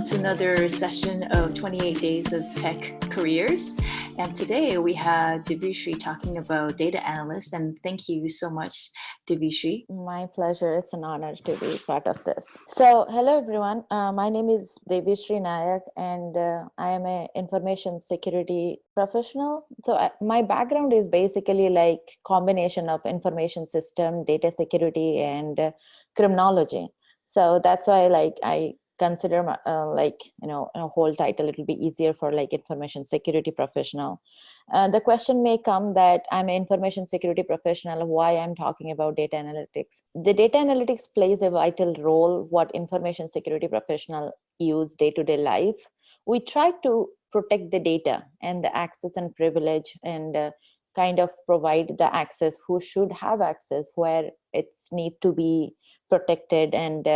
welcome to another session of 28 Days of Tech Careers. And today we have Deveeshree talking about Data Analyst. And thank you so much, Deveeshree. My pleasure. It's an honor to be part of this. So, hello everyone. My name is Deveeshree Nayak, and I am an information security professional. So, my background is basically like combination of information system, data security, and criminology. So that's why I consider my, a whole title. It will be easier for like information security professional. The question may come that I'm an information security professional, why I'm talking about data analytics. The data analytics plays a vital role what information security professional use day-to-day life. We try to protect the data and the access and privilege and kind of provide the access who should have access, where it's need to be protected, and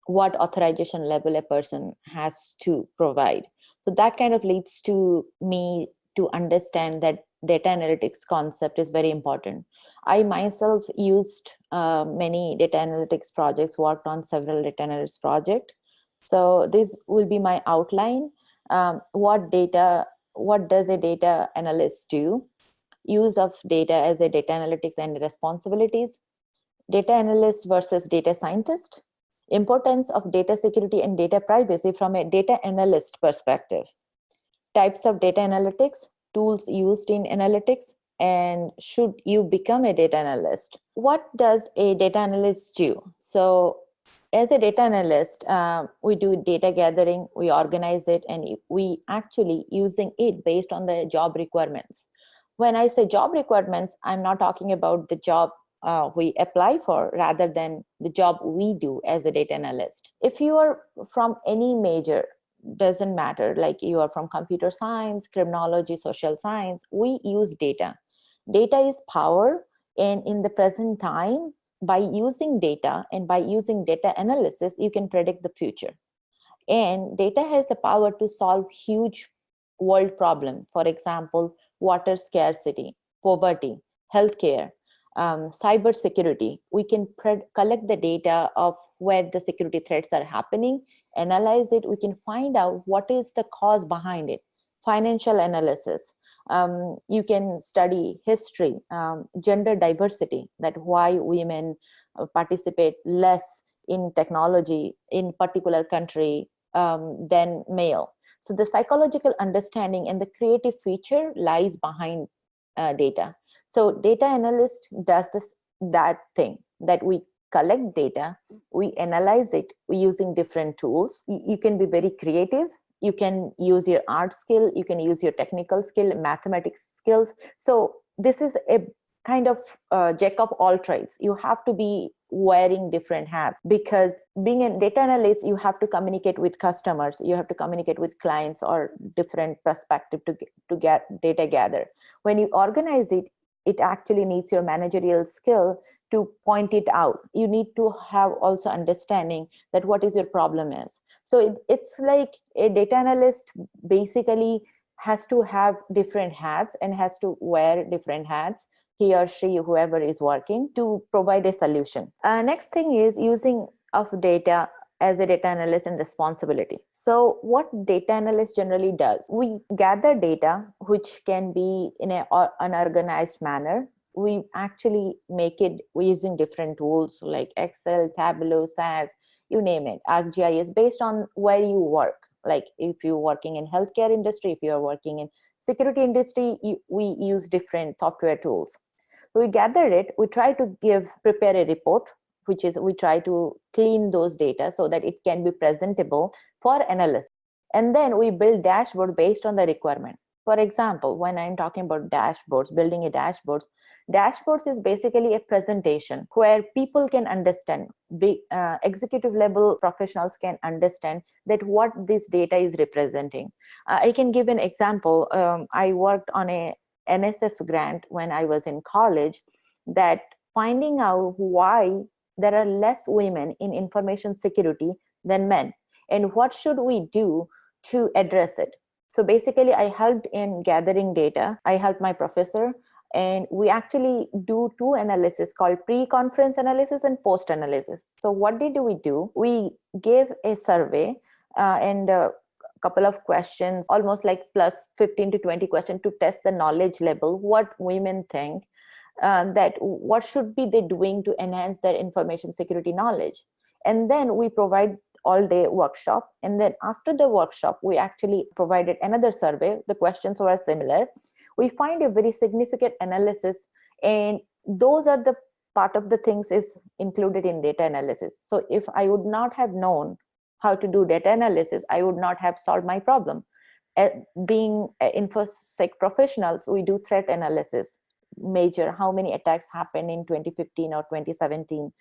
what authorization level a person has to provide. So that kind of leads to me to understand that data analytics concept is very important. I myself used many data analytics projects, worked on several data analytics projects. So this will be my outline. What does a data analyst do? Use of data as a data analytics and responsibilities. Data analyst versus data scientist. Importance of data security and data privacy from a data analyst perspective. Types of data analytics, tools used in analytics, and should you become a data analyst? What does a data analyst do? So as a data analyst, we do data gathering, we organize it, and we actually using it based on the job requirements. When I say job requirements, I'm not talking about the job we apply for, rather than the job we do as a data analyst. If you are from any major, doesn't matter, like you are from computer science, criminology, social science, we use data. Data is power, and in the present time, by using data and by using data analysis, you can predict the future. And data has the power to solve huge world problem. For example, water scarcity, poverty, healthcare, cyber security. We can collect the data of where the security threats are happening, analyze it. We can find out what is the cause behind it. Financial analysis. You can study history, gender diversity, that why women participate less in technology in particular country than male. So the psychological understanding and the creative feature lies behind data. So data analyst does that thing, that we collect data, we analyze it, we using different tools. You can be very creative. You can use your art skill, you can use your technical skill, mathematics skills. So this is a kind of jack of all trades. You have to be wearing different hats, because being a data analyst, you have to communicate with customers, you have to communicate with clients or different perspective to get data gather. When you organize it, it actually needs your managerial skill to point it out. You need to have also understanding that what is your problem is. So it's like a data analyst basically has to have different hats and has to wear different hats, he or she, whoever is working, to provide a solution. Next thing is using of data as a data analyst and responsibility. So what data analyst generally does, we gather data which can be in an unorganized manner. We actually make it using different tools like Excel, Tableau, SAS, you name it. ArcGIS, based on where you work. Like if you're working in healthcare industry, if you're working in security industry, we use different software tools. So we gather it, we try to prepare a report, which is we try to clean those data so that it can be presentable for analysts. And then we build dashboard based on the requirement. For example, when I'm talking about dashboards, building a dashboards is basically a presentation where people can understand, executive level professionals can understand that what this data is representing. I can give an example. I worked on a NSF grant when I was in college, that finding out why there are less women in information security than men, and what should we do to address it. So basically, I helped in gathering data. I helped my professor, and we actually do two analysis called pre-conference analysis and post-analysis. So what did we do? We gave a survey and a couple of questions, almost like plus 15 to 20 questions to test the knowledge level, what women think, that what should be they doing to enhance their information security knowledge. And then we provide all day workshop, and then after the workshop we actually provided another survey. The questions were similar. We find a very significant analysis, and those are the part of the things is included in data analysis. So if I would not have known how to do data analysis, I would not have solved my problem. Being infosec professionals, we do threat analysis, measure how many attacks happened in 2015 or 2017,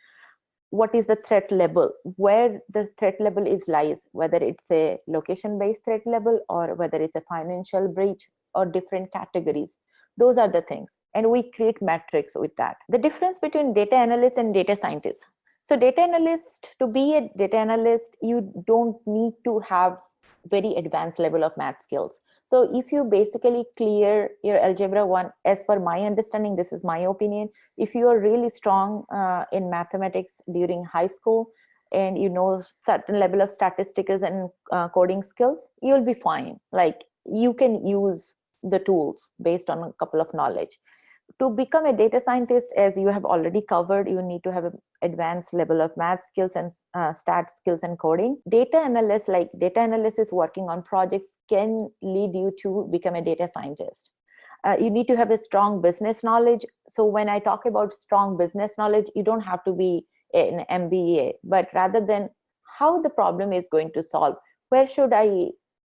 what is the threat level, where the threat level is lies, whether it's a location based threat level or whether it's a financial breach or different categories. Those are the things, and we create metrics with that. The difference between data analyst and data scientist. So data analyst, to be a data analyst, you don't need to have very advanced level of math skills. So if you basically clear your algebra 1, as per my understanding, this is my opinion, if you are really strong in mathematics during high school and you know certain level of statistics and coding skills, you'll be fine. Like you can use the tools based on a couple of knowledge. To become a data scientist, as you have already covered, you need to have an advanced level of math skills and stat skills and coding. Data analysts, like data analysis working on projects, can lead you to become a data scientist. You need to have a strong business knowledge. So when I talk about strong business knowledge, you don't have to be an MBA, but rather than how the problem is going to solve, where should I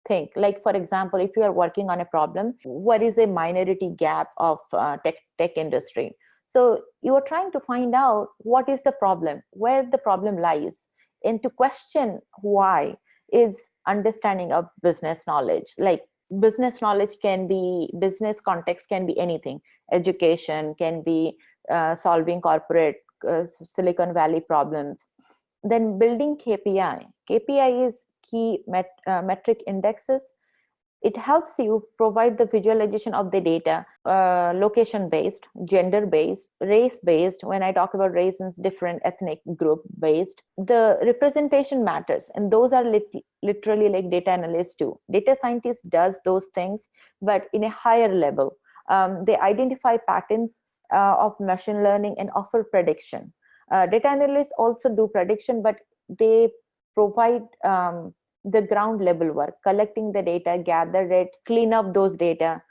think? Like, for example, if you are working on a problem, what is the minority gap of tech industry? So you are trying to find out what is the problem, where the problem lies, and to question why is understanding of business knowledge. Like business knowledge can be, business context can be anything. Education can be solving corporate Silicon Valley problems. Then building KPI. KPI is key metric indexes. It helps you provide the visualization of the data, location based, gender based, race based. When I talk about race, means different ethnic group based. The representation matters, and those are literally like data analysts do. Data scientists does those things, but in a higher level. They identify patterns of machine learning and offer prediction. Data analysts also do prediction, but they provide the ground level work, collecting the data, gather it, clean up those data,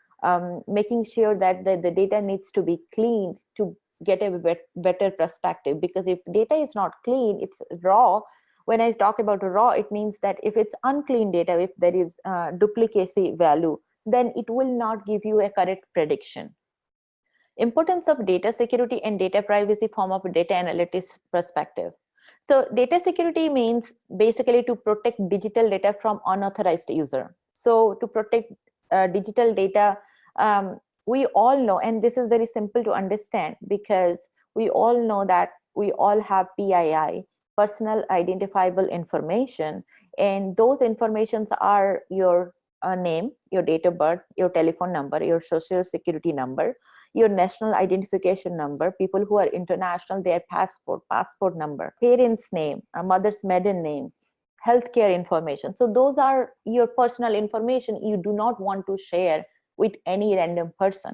making sure that the data needs to be cleaned to get a better perspective. Because if data is not clean, it's raw. When I talk about raw, it means that if it's unclean data, if there is duplicacy value, then it will not give you a correct prediction. Importance of data security and data privacy from a data analytics perspective. So data security means basically to protect digital data from unauthorized user. So to protect digital data, we all know, and this is very simple to understand, because we all know that we all have PII, personal identifiable information, and those informations are your name, your date of birth, your telephone number, your social security number, your national identification number. People who are international, their passport number, parents' name, a mother's maiden name, healthcare information. So those are your personal information you do not want to share with any random person,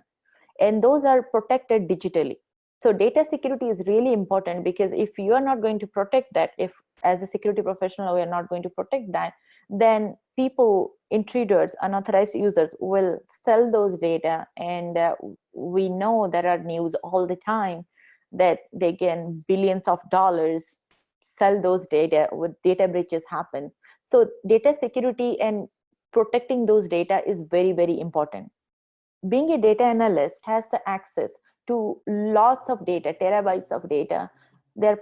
and those are protected digitally. So data security is really important, because if you are not going to protect that, if as a security professional we are not going to protect that, then people, intruders, unauthorized users will sell those data. And we know there are news all the time that they gain billions of dollars, sell those data, with data breaches happen. So data security and protecting those data is very, very important. Being a data analyst has the access to lots of data, terabytes of data, their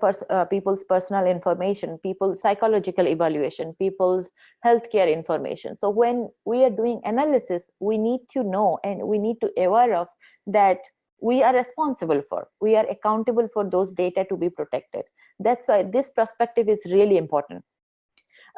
people's personal information, people's psychological evaluation, people's healthcare information. So when we are doing analysis, we need to know and we need to aware of that we are responsible for, we are accountable for those data to be protected. That's why this perspective is really important.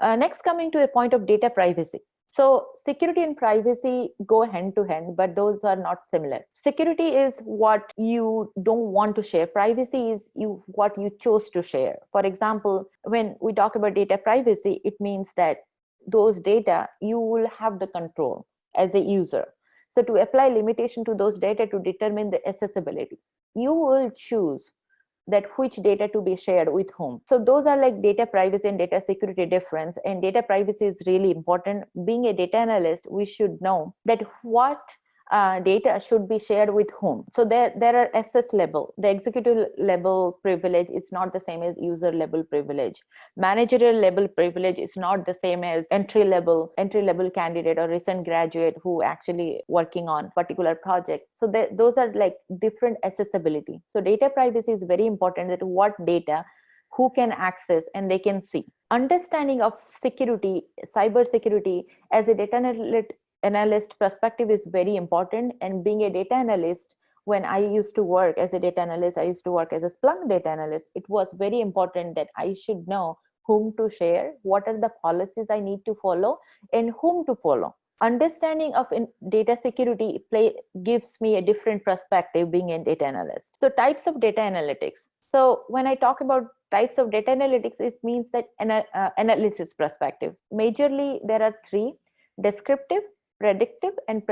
Next, coming to a point of data privacy. So security and privacy go hand to hand, but those are not similar. Security is what you don't want to share. Privacy is what you chose to share. For example, when we talk about data privacy, it means that those data, you will have the control as a user. So to apply limitation to those data to determine the accessibility, you will choose that which data to be shared with whom. So those are like data privacy and data security difference. And data privacy is really important. Being a data analyst, we should know that what data should be shared with whom. So there are SS level. The executive level privilege is not the same as user level privilege. Managerial level privilege is not the same as entry level candidate or recent graduate who actually working on particular project. So those are like different accessibility. So data privacy is very important, that what data who can access and they can see. Understanding of security, cyber security as a data analyst perspective is very important. And being a data analyst, when I used to work as a data analyst, I used to work as a Splunk data analyst, it was very important that I should know whom to share, what are the policies I need to follow, and whom to follow. Understanding of data security gives me a different perspective being a data analyst. So types of data analytics. So when I talk about types of data analytics, it means that analysis perspective. Majorly, there are three: descriptive, predictive, and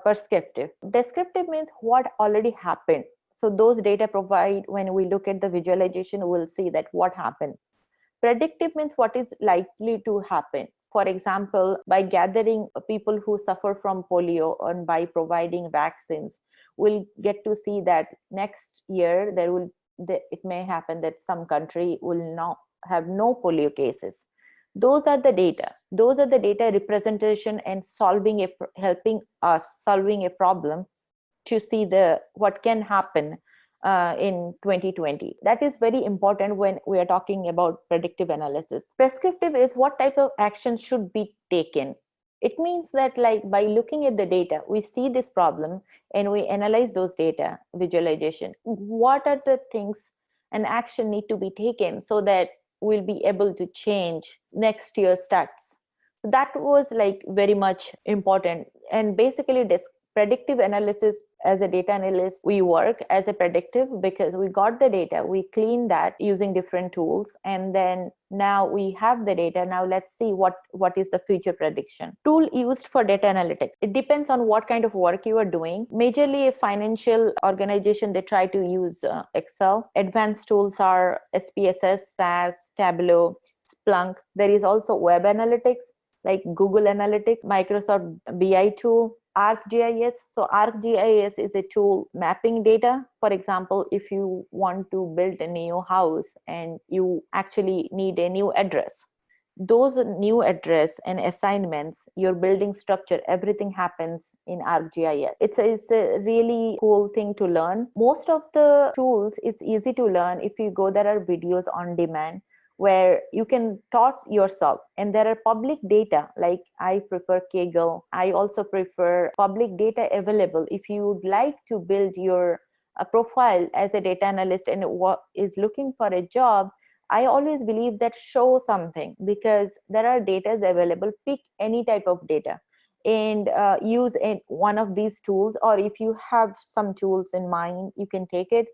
prescriptive. Descriptive means what already happened. So those data provide, when we look at the visualization, we'll see that what happened. Predictive means what is likely to happen. For example, by gathering people who suffer from polio and by providing vaccines, we'll get to see that next year it may happen that some country will not have no polio cases. Those are the data. Those are the data representation and helping us solving a problem to see what can happen in 2020. That is very important when we are talking about predictive analysis. Prescriptive is what type of action should be taken. It means that, like, by looking at the data, we see this problem and we analyze those data visualization. What are the things and action need to be taken so that we'll be able to change next year's stats? So that was like very much important. And basically predictive analysis, as a data analyst, we work as a predictive because we got the data, we clean that using different tools, and then now we have the data. Now let's see what is the future prediction. Tool used for data analytics, it depends on what kind of work you are doing. Majorly a financial organization, they try to use Excel. Advanced tools are SPSS, SAS, Tableau, Splunk. There is also web analytics like Google Analytics, Microsoft BI tool, ArcGIS. So ArcGIS is a tool mapping data. For example, if you want to build a new house and you actually need a new address, those new address and assignments, your building structure, everything happens in ArcGIS. It's a really cool thing to learn. Most of the tools, it's easy to learn. If you go, there are videos on demand where you can taught yourself, and there are public data. Like I prefer Kaggle. I also prefer public data available. If you would like to build your profile as a data analyst and is looking for a job, I always believe that show something, because there are data available. Pick any type of data and use one of these tools, or if you have some tools in mind, you can take it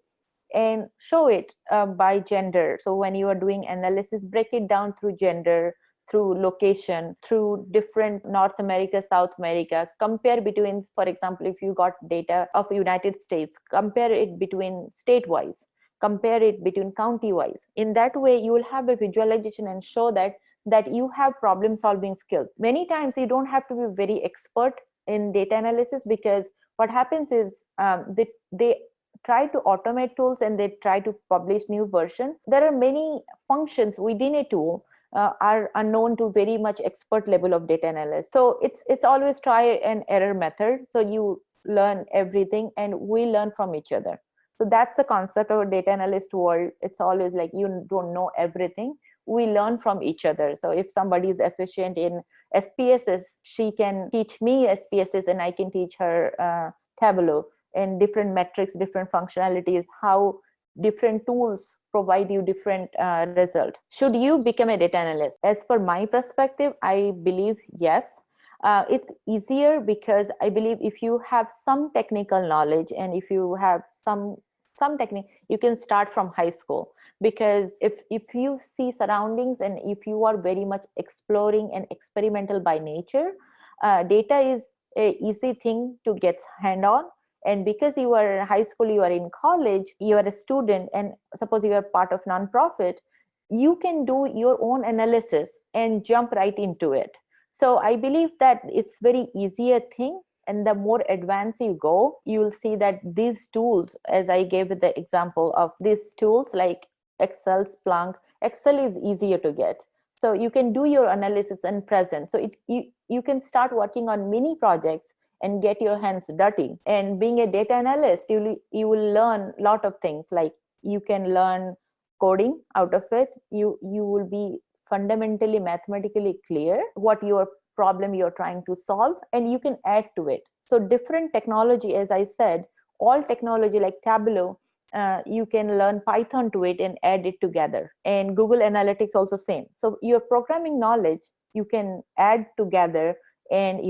and show it by gender. So when you are doing analysis, break it down through gender, through location, through different North America, South America. Compare between, for example, if you got data of United States, compare it between state-wise, compare it between county-wise. In that way, you will have a visualization and show that you have problem-solving skills. Many times, you don't have to be very expert in data analysis, because what happens is they try to automate tools and they try to publish new version. There are many functions within a tool are unknown to very much expert level of data analyst. So it's always try and error method. So you learn everything and we learn from each other. So that's the concept of a data analyst world. It's always like you don't know everything. We learn from each other. So if somebody is efficient in SPSS, she can teach me SPSS and I can teach her Tableau, and different metrics, different functionalities, how different tools provide you different result. Should you become a data analyst? As for my perspective, I believe yes. It's easier because I believe if you have some technical knowledge and if you have some technique, you can start from high school. because if you see surroundings and if you are very much exploring and experimental by nature, data is a easy thing to get hand on. And because you are in high school, you are in college, you are a student, and suppose you are part of nonprofit, you can do your own analysis and jump right into it. So I believe that it's very easier thing, and the more advanced you go, you will see that these tools, as I gave the example of these tools like Excel, Splunk. Excel is easier to get, so you can do your analysis in present. So you can start working on mini projects and get your hands dirty. And being a data analyst, you will learn a lot of things, like you can learn coding out of it. You will be fundamentally mathematically clear what your problem you're trying to solve, and you can add to it. So different technology, as I said, all technology like Tableau, you can learn Python to it and add it together. And Google Analytics also same. So your programming knowledge you can add together. And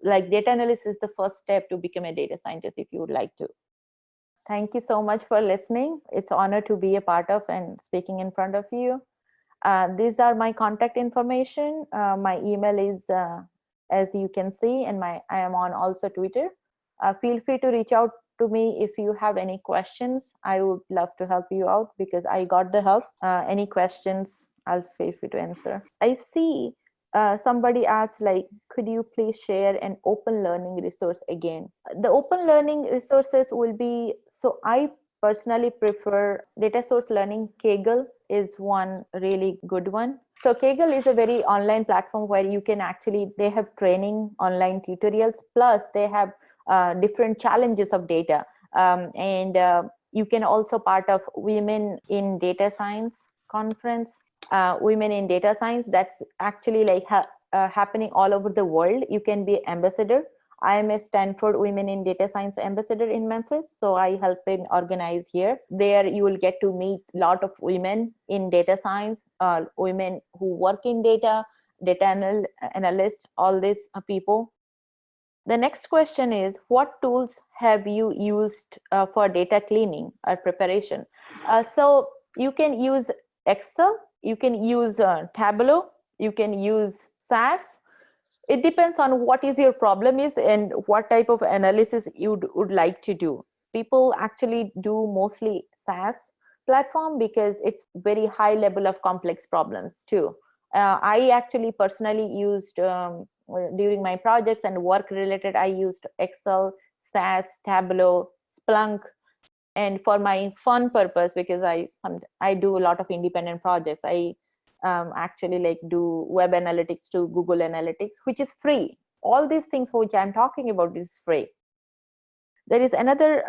like data analysis is the first step to become a data scientist if you would like to. Thank you so much for listening. It's an honor to be a part of and speaking in front of you. These are my contact information. My email is, as you can see, and I am on also Twitter. Feel free to reach out to me if you have any questions. I would love to help you out because I got the help. Any questions, I'll feel free to answer. I see somebody asked, like, could you please share an open learning resource again? The open learning resources will be, so I personally prefer data source learning. Kaggle is one really good one. So Kaggle is a very online platform where you can actually, they have training online tutorials, plus they have different challenges of data. And you can also part of Women in Data Science conference. Women in Data Science, that's actually like happening all over the world. You can be ambassador. I am a Stanford Women in Data Science ambassador in Memphis, so I help in organize here. There you will get to meet a lot of women in data science, women who work in data analysts, all these people. The next question is, what tools have you used for data cleaning or preparation? So you can use Excel, you can use Tableau, you can use SAS. It depends on what is your problem is and what type of analysis you would like to do. People actually do mostly SAS platform because it's very high level of complex problems too. I actually personally used during my projects and work related, I used Excel, SAS, Tableau, Splunk. And for my fun purpose, because I do a lot of independent projects, I actually like do web analytics to Google Analytics, which is free. All these things which I'm talking about is free. There is another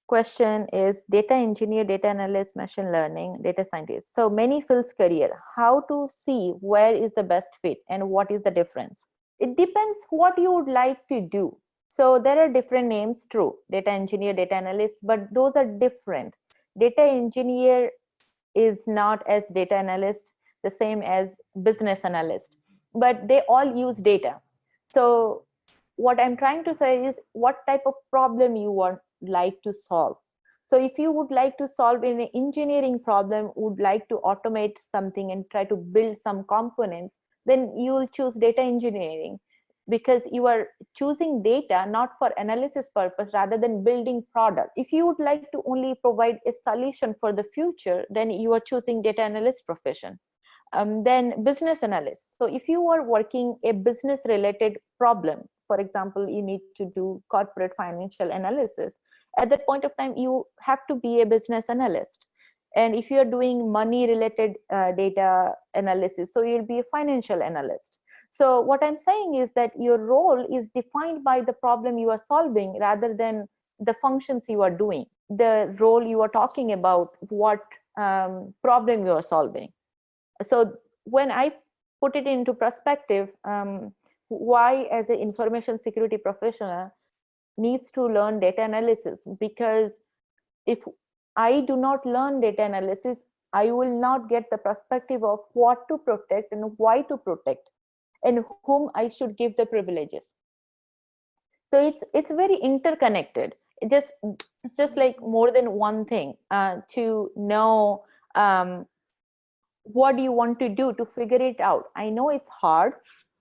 question is data engineer, data analyst, machine learning, data scientist. So many fields career. How to see where is the best fit and what is the difference? It depends what you would like to do. So there are different names, true, data engineer, data analyst, but those are different. Data engineer is not as data analyst the same as business analyst, but they all use data. So what I'm trying to say is what type of problem you want like to solve. So if you would like to solve an engineering problem, would like to automate something and try to build some components, then you will choose data engineering, because you are choosing data not for analysis purpose rather than building product. If you would like to only provide a solution for the future, then you are choosing data analyst profession. Then business analyst. So if you are working a business related problem, for example, you need to do corporate financial analysis, at that point of time you have to be a business analyst. And if you are doing money related data analysis, so you'll be a financial analyst. So what I'm saying is that your role is defined by the problem you are solving rather than the functions you are doing. The role you are talking about, what problem you are solving. So when I put it into perspective, why as an information security professional needs to learn data analysis? Because if I do not learn data analysis, I will not get the perspective of what to protect and why to protect and whom I should give the privileges. So it's very interconnected. It's just like more than one thing to know what do you want to do to figure it out. I know it's hard.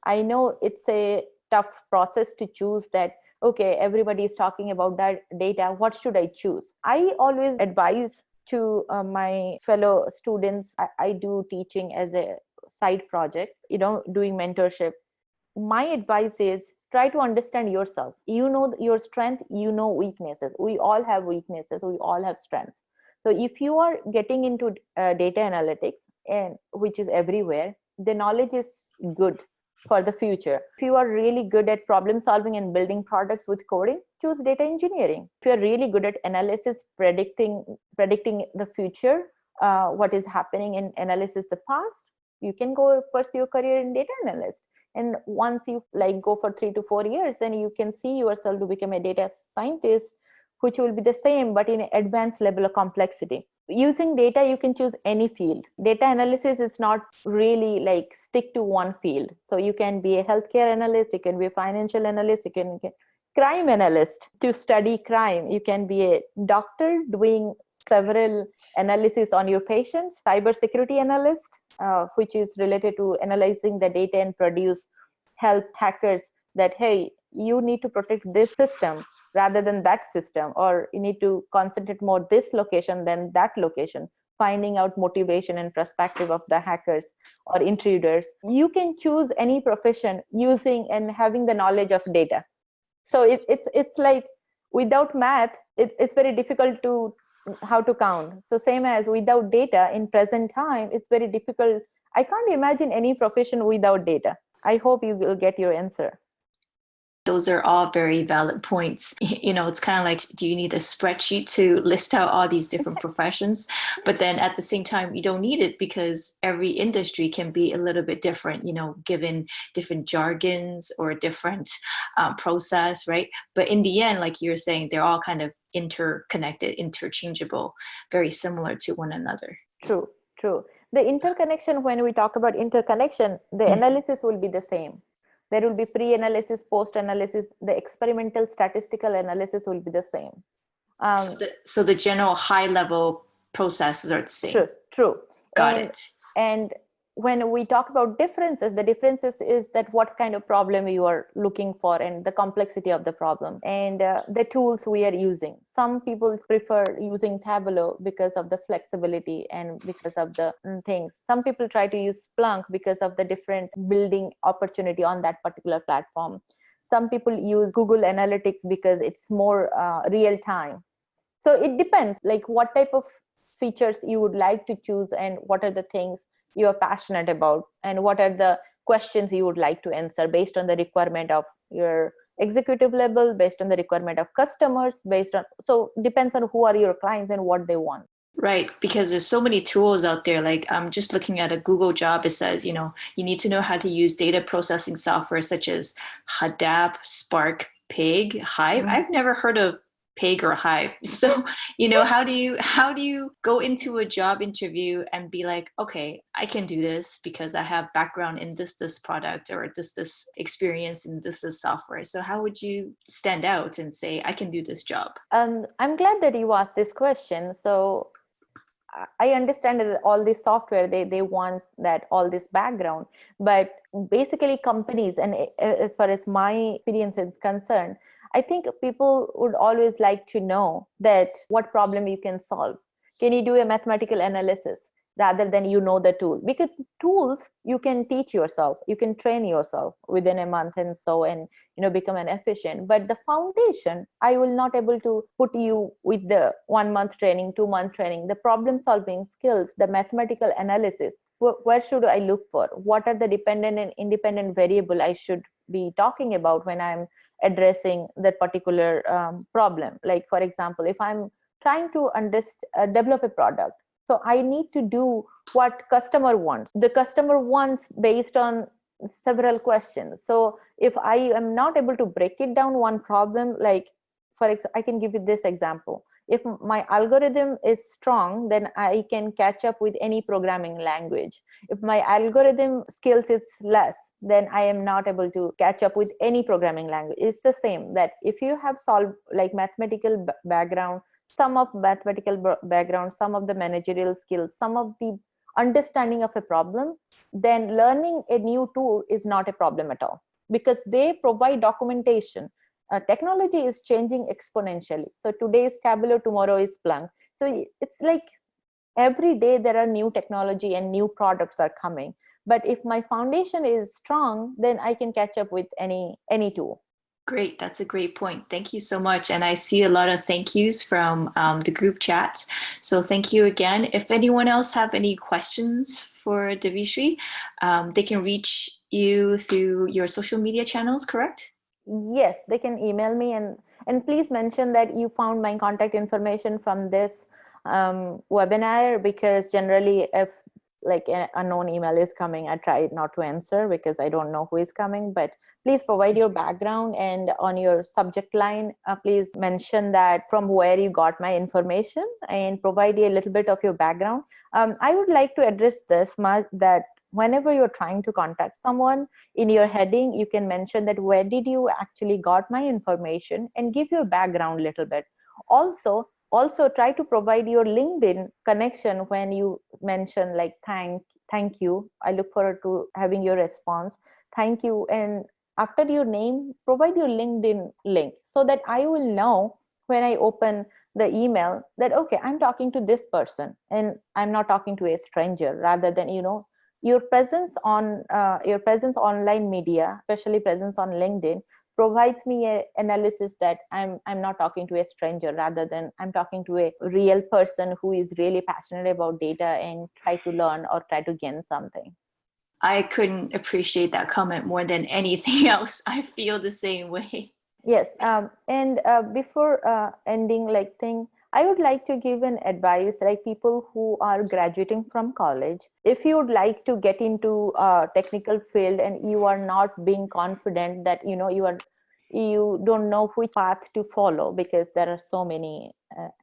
I know it's a tough process to choose that. Okay, everybody is talking about that data. What should I choose? I always advise to my fellow students. I do teaching as a side project, doing mentorship. My advice is try to understand yourself. You know your strength, weaknesses. We all have weaknesses, we all have strengths. So if you are getting into data analytics, and which is everywhere, the knowledge is good for the future. If you are really good at problem solving and building products with coding, choose data engineering. If you're really good at analysis, predicting the future, what is happening in analysis the past, you can go pursue your career in data analyst. And once you go for 3 to 4 years, then you can see yourself to become a data scientist, which will be the same but in an advanced level of complexity. Using data, you can choose any field. Data analysis is not really stick to one field. So you can be a healthcare analyst, you can be a financial analyst, you can crime analyst to study crime. You can be a doctor doing several analysis on your patients, cybersecurity analyst, which is related to analyzing the data and help hackers that, hey, you need to protect this system rather than that system, or you need to concentrate more this location than that location, finding out motivation and perspective of the hackers or intruders. You can choose any profession using and having the knowledge of data. So it's like without math, it's very difficult to how to count. So same as without data in present time, it's very difficult. I can't imagine any profession without data. I hope you will get your answer. Those are all very valid points. It's kind of like, do you need a spreadsheet to list out all these different professions? But then at the same time, you don't need it because every industry can be a little bit different, given different jargons or different process, right? But in the end, like you're saying, they're all kind of interconnected, interchangeable, very similar to one another. True. The interconnection, when we talk about interconnection, the analysis will be the same. There will be pre-analysis, post-analysis. The experimental statistical analysis will be the same. So the general high-level processes are the same. True. Got it. And when we talk about differences, the differences is that what kind of problem you are looking for and the complexity of the problem and the tools we are using. Some people prefer using Tableau because of the flexibility and because of the things. Some people try to use Splunk because of the different building opportunity on that particular platform. Some people use Google Analytics because it's more real time. So it depends, like what type of features you would like to choose and what are the things you are passionate about and what are the questions you would like to answer based on the requirement of your executive level, based on the requirement of customers, so depends on who are your clients and what they want. Right, because there's so many tools out there. Like I'm just looking at a Google job. It says, you need to know how to use data processing software such as Hadoop, Spark, Pig, Hive. I've never heard of Pig or Hive. So, how do you go into a job interview and be like, okay, I can do this because I have background in this product or this experience in this software. So how would you stand out and say, I can do this job? I'm glad that you asked this question. So I understand that all this software, they want that all this background, but basically companies, and as far as my experience is concerned, I think people would always like to know that what problem you can solve. Can you do a mathematical analysis rather than the tool? Because tools you can teach yourself, you can train yourself within a month and so, and become an efficient. But the foundation, I will not able to put you with the 1 month training, 2 month training. The problem solving skills, the mathematical analysis, where should I look for? What are the dependent and independent variable I should be talking about when I'm addressing that particular problem? Like for example, if I'm trying to develop a product, so I need to do what customer wants. The customer wants based on several questions. So if I am not able to break it down one problem, like for example, I can give you this example. If my algorithm is strong, then I can catch up with any programming language. If my algorithm skills is less, then I am not able to catch up with any programming language. It's the same, that if you have solved like mathematical background, some of mathematical background, some of the managerial skills, some of the understanding of a problem, then learning a new tool is not a problem at all, because they provide documentation. Technology is changing exponentially. So today is Tableau, tomorrow is Splunk. So it's like every day there are new technology and new products are coming. But if my foundation is strong, then I can catch up with any tool. Great. That's a great point. Thank you so much. And I see a lot of thank yous from the group chat. So thank you again. If anyone else have any questions for Deveeshree, they can reach you through your social media channels, correct? Yes, they can email me, and please mention that you found my contact information from this webinar, because generally if like an unknown email is coming, I try not to answer because I don't know who is coming. But please provide your background, and on your subject line, please mention that from where you got my information, and provide a little bit of your background. I would like to address this much, that whenever you're trying to contact someone, in your heading you can mention that where did you actually got my information, and give your background a little bit. Also try to provide your LinkedIn connection when you mention like thank you, I look forward to having your response, thank you. And after your name, provide your LinkedIn link, so that I will know when I open the email that okay, I'm talking to this person and I'm not talking to a stranger. Rather than your presence online media, especially presence on LinkedIn, provides me a analysis that I'm not talking to a stranger, rather than I'm talking to a real person who is really passionate about data and try to learn or try to gain something. I couldn't appreciate that comment more than anything else. I feel the same way. Yes, and before ending thing, I would like to give an advice, like people who are graduating from college. If you would like to get into a technical field and you are not being confident that you don't know which path to follow, because there are so many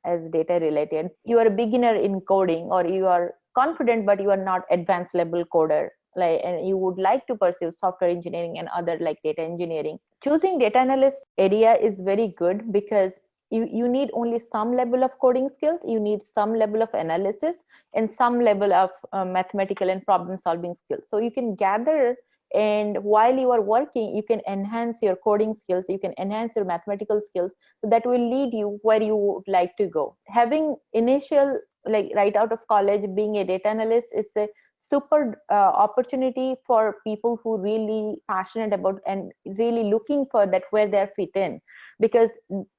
as data related. You are a beginner in coding, or you are confident but you are not advanced level coder, and you would like to pursue software engineering and other like data engineering. Choosing data analyst area is very good, because you need only some level of coding skills, you need some level of analysis, and some level of mathematical and problem solving skills. So you can gather, and while you are working, you can enhance your coding skills, you can enhance your mathematical skills. So that will lead you where you would like to go. Having initial, like right out of college, being a data analyst, it's a super opportunity for people who really passionate about and really looking for that where they're fit in. Because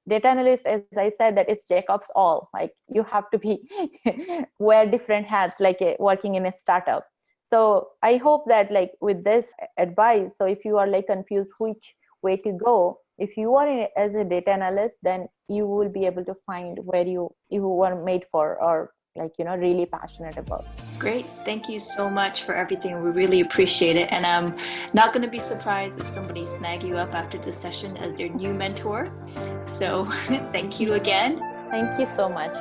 data analyst, as I said, that it's Jacob's all, like you have to be wear different hats, like working in a startup. So I hope that like with this advice, so if you are like confused which way to go, if you are as a data analyst, then you will be able to find where you were made for, or really passionate about. Great. Thank you so much for everything. We really appreciate it. And I'm not going to be surprised if somebody snag you up after this session as their new mentor. So thank you again. Thank you so much.